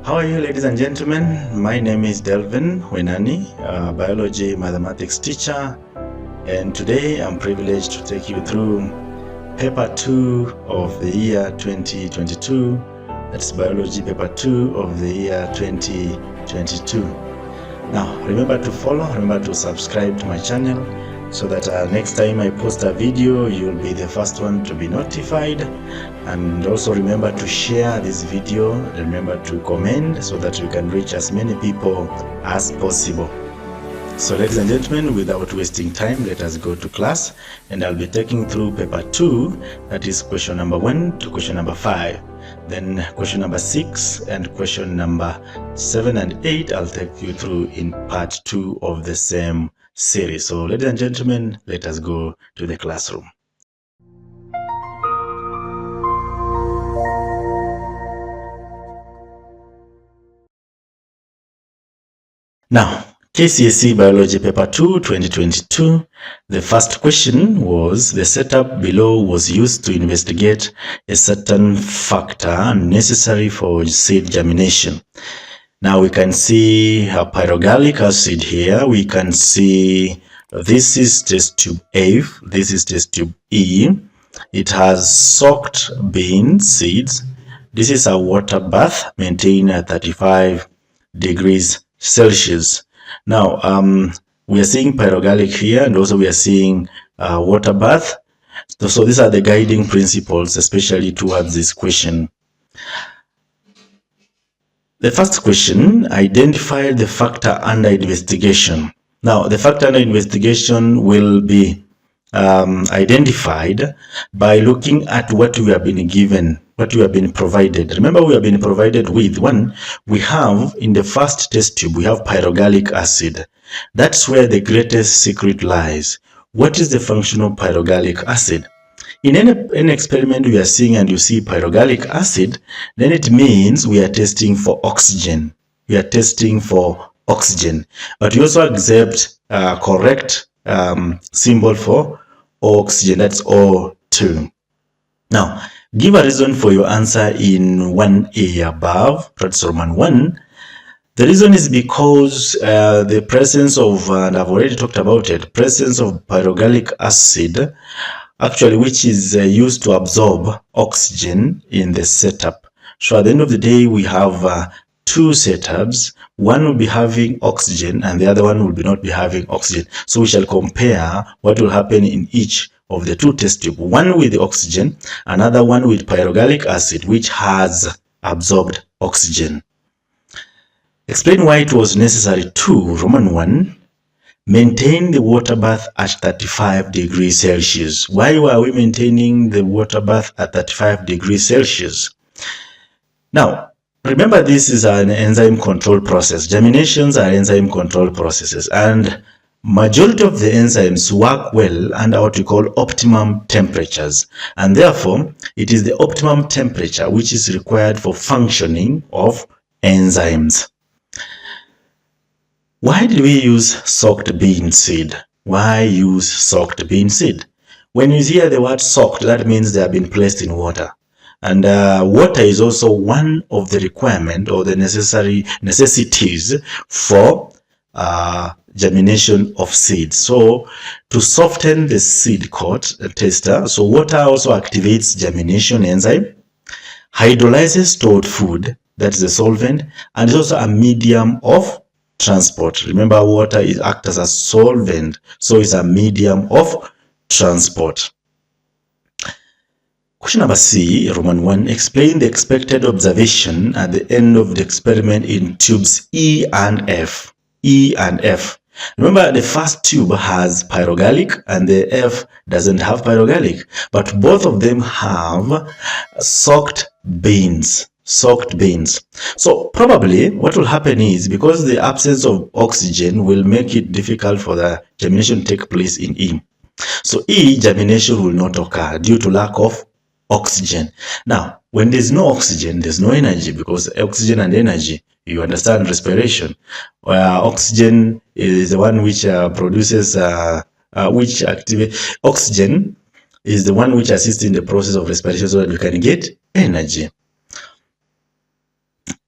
How are you, ladies and gentlemen? My name is Delvin Wenani, biology mathematics teacher, and today I'm privileged to take you through paper 2 of the year 2022. That's biology paper 2 of the year 2022. Now, remember to follow, remember to subscribe to my channel so that next time I post a video, you'll be the first one to be notified. And also remember to share this video, remember to comment so that we can reach as many people as possible. So ladies and gentlemen, without wasting time, let us go to class, and I'll be taking through paper 2, that is question number 1 to question number 5. Then question number 6 and question number 7 and 8 I'll take you through in part 2 of the same series. So ladies and gentlemen, let us go to the classroom. Now, KCSE Biology Paper 2, 2022, the first question was, the setup below was used to investigate a certain factor necessary for seed germination. Now we can see a pyrogallic acid here. We can see this is test tube A, this is test tube E. It has soaked bean seeds. This is a water bath maintained at 35 degrees Celsius. Now, we are seeing pyrogallic here, and also we are seeing water bath. So these are the guiding principles, especially towards this question. The first question, identify the factor under investigation. Now, the factor under investigation will be identified by looking at what we have been given, what we have been provided. Remember, we have been provided with one. We have in the first test tube, we have pyrogallic acid. That's where the greatest secret lies. What is the function of pyrogallic acid? In any experiment we are seeing and you see pyrogallic acid, then it means we are testing for oxygen. We are testing for oxygen. But we also accept correct symbol for oxygen, that's O2. Now, give a reason for your answer in 1A above, that's Roman 1. The reason is because the presence of, and I've already talked about it, presence of pyrogallic acid, actually, which is used to absorb oxygen in the setup. So at the end of the day, we have two setups. One will be having oxygen and the other one will not be having oxygen. So we shall compare what will happen in each of the two test tubes. One with the oxygen, another one with pyrogallic acid, which has absorbed oxygen. Explain why it was necessary to, Roman 1, maintain the water bath at 35 degrees Celsius. Why were we maintaining the water bath at 35 degrees Celsius? Now, remember, this is an enzyme control process. Germinations are enzyme control processes, and majority of the enzymes work well under what we call optimum temperatures, and therefore it is the optimum temperature which is required for functioning of enzymes. Why did we use soaked bean seed? Why use soaked bean seed? When you hear the word soaked, that means they have been placed in water. And water is also one of the requirements or the necessities for germination of seeds. So to soften the seed coat tester, so water also activates germination enzyme, hydrolyzes stored food, that's the solvent, and is also a medium of transport. Remember, water acts as a solvent, so it's a medium of transport. Question number C, Roman 1, explain the expected observation at the end of the experiment in tubes E and F. E and F. Remember, the first tube has pyrogallic and the F doesn't have pyrogallic, but both of them have soaked beans. Soaked beans. So probably what will happen is, because the absence of oxygen will make it difficult for the germination to take place in E. So E, germination will not occur due to lack of oxygen. Now, when there's no oxygen, there's no energy, because oxygen and energy, you understand respiration. Oxygen is the one which produces, which activates, oxygen is the one which assists in the process of respiration so that we can get energy.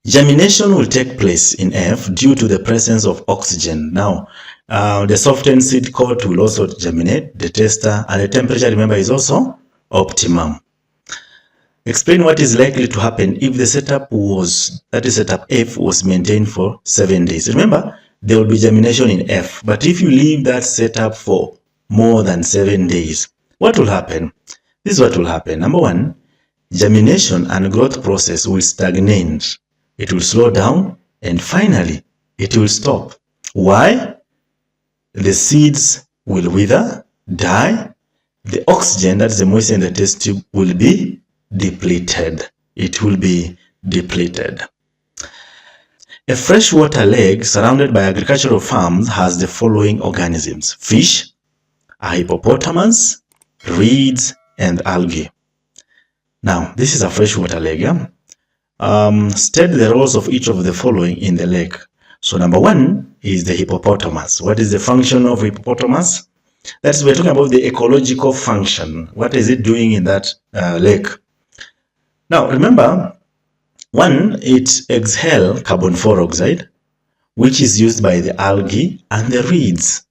Germination will take place in F due to the presence of oxygen. Now, the softened seed coat will also germinate, the tester, and the temperature, remember, is also optimum. Explain what is likely to happen if the setup was, that is setup F, was maintained for 7 days. Remember, there will be germination in F, but if you leave that setup for more than 7 days, what will happen? This is what will happen. Number one, germination and growth process will stagnate. It will slow down, and finally, it will stop. Why? The seeds will wither, die. The oxygen, that is the moisture in the test tube, will be depleted. It will be depleted. A freshwater lake surrounded by agricultural farms has the following organisms: fish, a hippopotamus, reeds, and algae. Now, this is a freshwater lake. State the roles of each of the following in the lake. So number one is the hippopotamus. What is the function of hippopotamus? That's, we're talking about the ecological function. What is it doing in that lake? Now, remember, one, it exhales carbon dioxide, which is used by the algae and the reeds.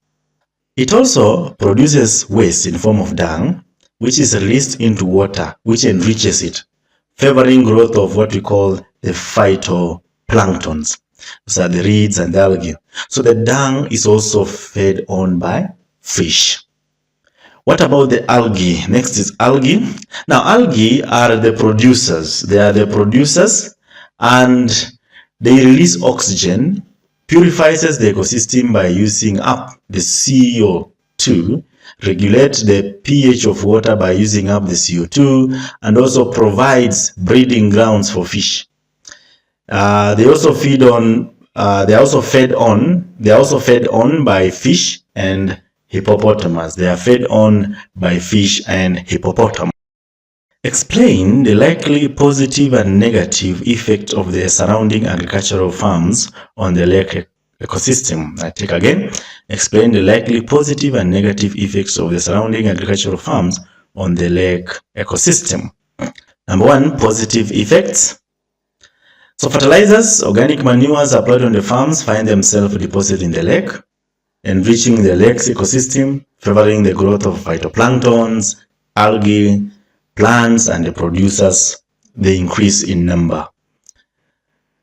It also produces waste in form of dung, which is released into water, which enriches it, favoring growth of what we call the phytoplanktons. Those are the reeds and the algae. So the dung is also fed on by fish. What about the algae? Next is algae. Now, algae are the producers. They are the producers, and they release oxygen, purifies the ecosystem by using up the CO2, regulate the pH of water by using up the CO2, and also provides breeding grounds for fish. They are also fed on by fish and hippopotamus. They are fed on by fish and hippopotamus. Explain the likely positive and negative effect of the surrounding agricultural farms on the lake ecosystem. I take again. Explain the likely positive and negative effects of the surrounding agricultural farms on the lake ecosystem. Number one, positive effects. So fertilizers, organic manures applied on the farms find themselves deposited in the lake, enriching the lake's ecosystem, favoring the growth of phytoplanktons, algae, plants, and the producers. They increase in number.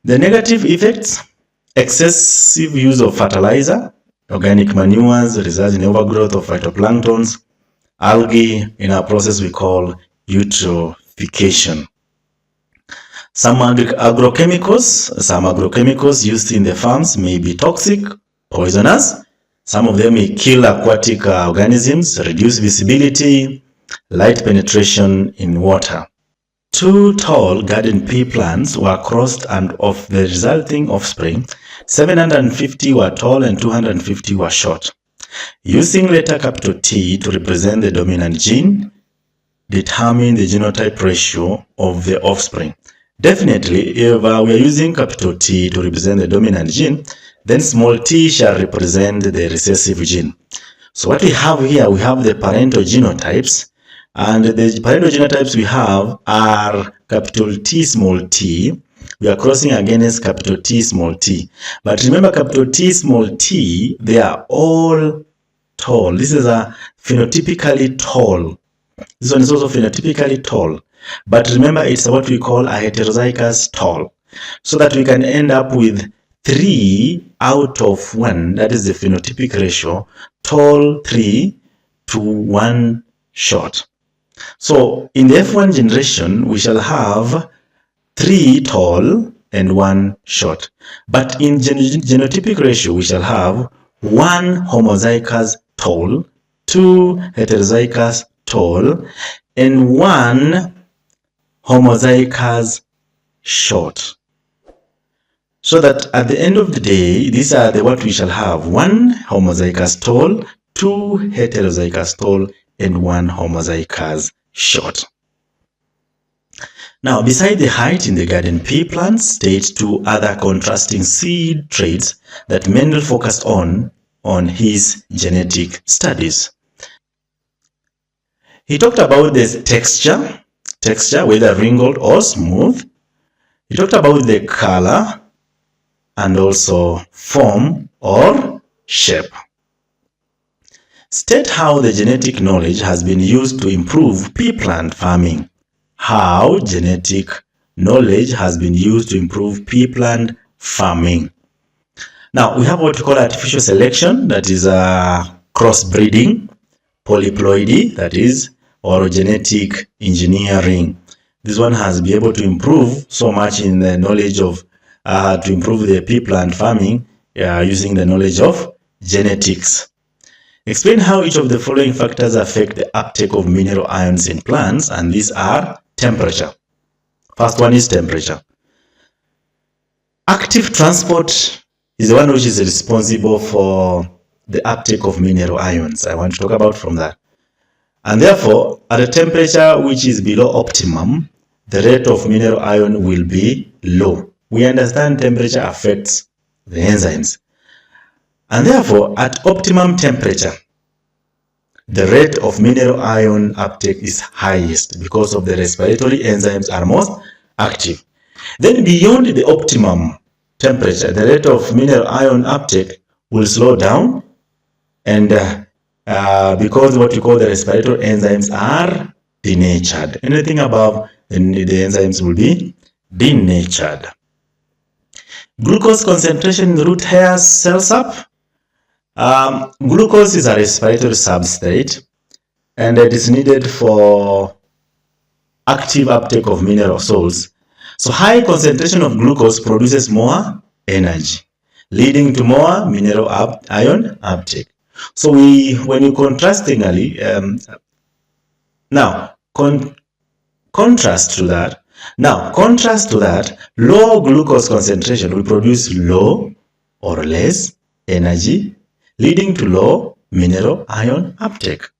The negative effects: excessive use of fertilizer, organic manures result in overgrowth of phytoplanktons, algae, in a process we call eutrophication. Some agrochemicals used in the farms may be toxic, poisonous. Some of them may kill aquatic organisms, reduce visibility, light penetration in water. 2 tall garden pea plants were crossed, and of the resulting offspring, 750 were tall and 250 were short. Using letter capital T to represent the dominant gene, determine the genotype ratio of the offspring. Definitely, if we are using capital T to represent the dominant gene, then small t shall represent the recessive gene. So what we have here, we have the parental genotypes, and the parental genotypes we have are capital T small t. We are crossing against capital T small t. But remember, capital T small t, they are all tall. This is a phenotypically tall. This one is also phenotypically tall. But remember, it's what we call a heterozygous tall. So that we can end up with 3 out of 1, that is the phenotypic ratio, tall 3 to 1 short. So in the F1 generation, we shall have 3 tall and 1 short. But in genotypic ratio, we shall have 1 homozygous tall, 2 heterozygous tall, and 1 homozygous short. So that at the end of the day, these are what we shall have: 1 homozygous tall, 2 heterozygous tall, and 1 homozygous short. Now, beside the height in the garden pea plants, state 2 other contrasting seed traits that Mendel focused on his genetic studies. He talked about the texture, whether wrinkled or smooth. We talked about the color and also form or shape. State how the genetic knowledge has been used to improve pea plant farming. How genetic knowledge has been used to improve pea plant farming. Now, we have what we call artificial selection, that is crossbreeding, polyploidy, that is, or genetic engineering. This one has been able to improve so much in the knowledge of, to improve the pea plant farming using the knowledge of genetics. Explain how each of the following factors affect the uptake of mineral ions in plants, and these are temperature. First one is temperature. Active transport is the one which is responsible for the uptake of mineral ions. I want to talk about from that. And therefore, at a temperature which is below optimum, the rate of mineral ion will be low. We understand temperature affects the enzymes. And therefore, at optimum temperature, the rate of mineral ion uptake is highest because of the respiratory enzymes are most active. Then beyond the optimum temperature, the rate of mineral ion uptake will slow down, and because what we call the respiratory enzymes are denatured. Anything above the enzymes will be denatured. Glucose concentration in the root hairs cells up. Glucose is a respiratory substrate, and it is needed for active uptake of mineral salts. So high concentration of glucose produces more energy, leading to more mineral ion uptake. So when you contrastingly, contrast to that, low glucose concentration will produce low or less energy, leading to low mineral ion uptake.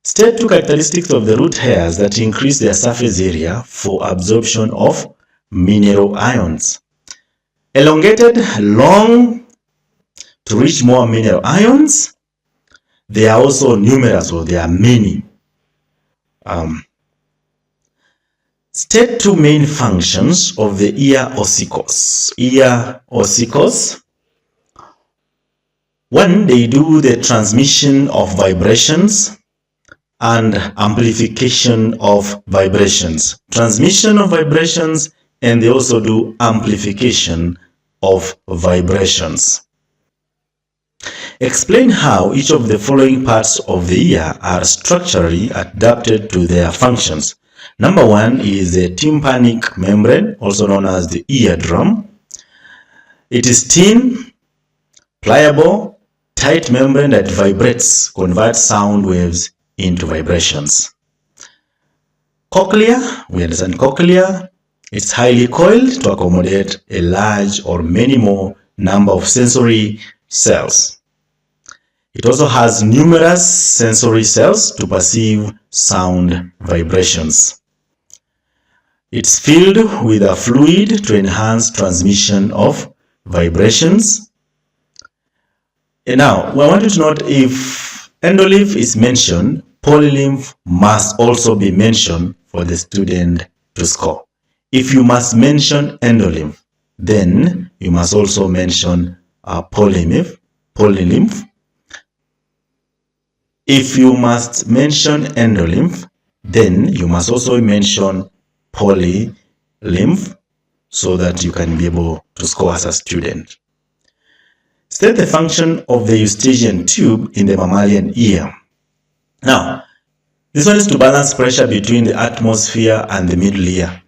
State two characteristics of the root hairs that increase their surface area for absorption of mineral ions. Elongated, long to reach more mineral ions. They are also numerous, or they are many. State two main functions of the ear ossicles. One, they do the transmission of vibrations and amplification of vibrations. Transmission of vibrations, and they also do amplification of vibrations. Explain how each of the following parts of the ear are structurally adapted to their functions. Number one is the tympanic membrane, also known as the eardrum. It is thin, pliable, tight membrane that vibrates, converts sound waves into vibrations. Cochlea, we understand cochlea. It's highly coiled to accommodate a large or many more number of sensory cells. It also has numerous sensory cells to perceive sound vibrations. It's filled with a fluid to enhance transmission of vibrations. And now, I want you to note, if endolymph is mentioned, polylymph must also be mentioned for the student to score. If you must mention endolymph, then you must also mention polylymph. If you must mention endolymph, then you must also mention polylymph, so that you can be able to score as a student. State the function of the eustachian tube in the mammalian ear. Now, this one is to balance pressure between the atmosphere and the middle ear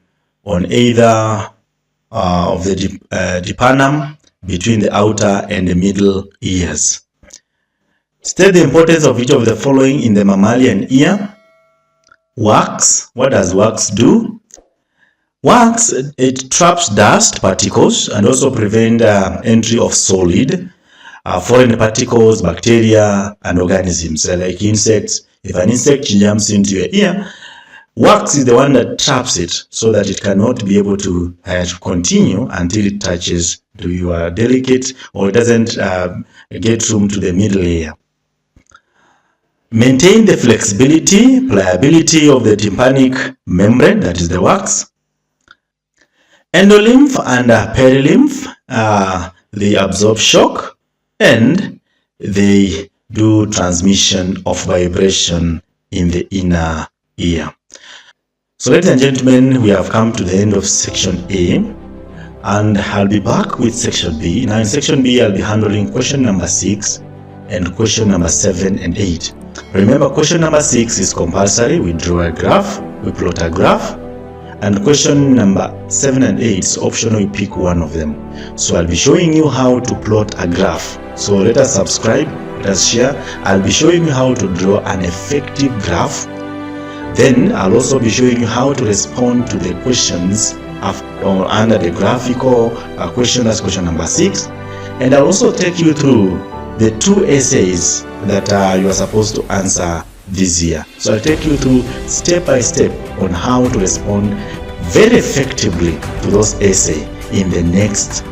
on either of the dipanum between the outer and the middle ears. State the importance of each of the following in the mammalian ear. Wax. What does wax do? Wax, it traps dust particles and also prevent entry of solid, foreign particles, bacteria, and organisms like insects. If an insect jumps into your ear, wax is the one that traps it so that it cannot be able to continue until it touches to your delicate, or it doesn't get room to the middle ear. Maintain the flexibility, pliability of the tympanic membrane, that is the wax. Endolymph and perilymph, they absorb shock and they do transmission of vibration in the inner ear. So ladies and gentlemen, we have come to the end of section A, and I'll be back with section B. Now in section B, I'll be handling question number 6 and question number 7 and 8. Remember, question number 6 is compulsory. We draw a graph, we plot a graph. And question number 7 and 8 is optional, you pick one of them. So I'll be showing you how to plot a graph. So let us subscribe, let us share. I'll be showing you how to draw an effective graph. Then I'll also be showing you how to respond to the questions under the graphical question, that's question number 6. And I'll also take you through the 2 essays that you are supposed to answer this year. So I'll take you through step by step on how to respond very effectively to those essays in the next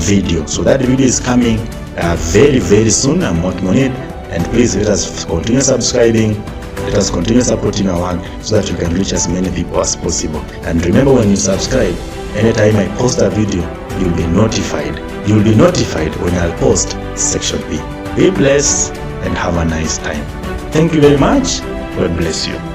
video. So that video is coming very, very soon. I'm working on it. And please let us continue subscribing. Let us continue supporting our work so that we can reach as many people as possible. And remember, when you subscribe, anytime I post a video, you'll be notified. You'll be notified when I'll post section B. Be blessed and have a nice time. Thank you very much. God bless you.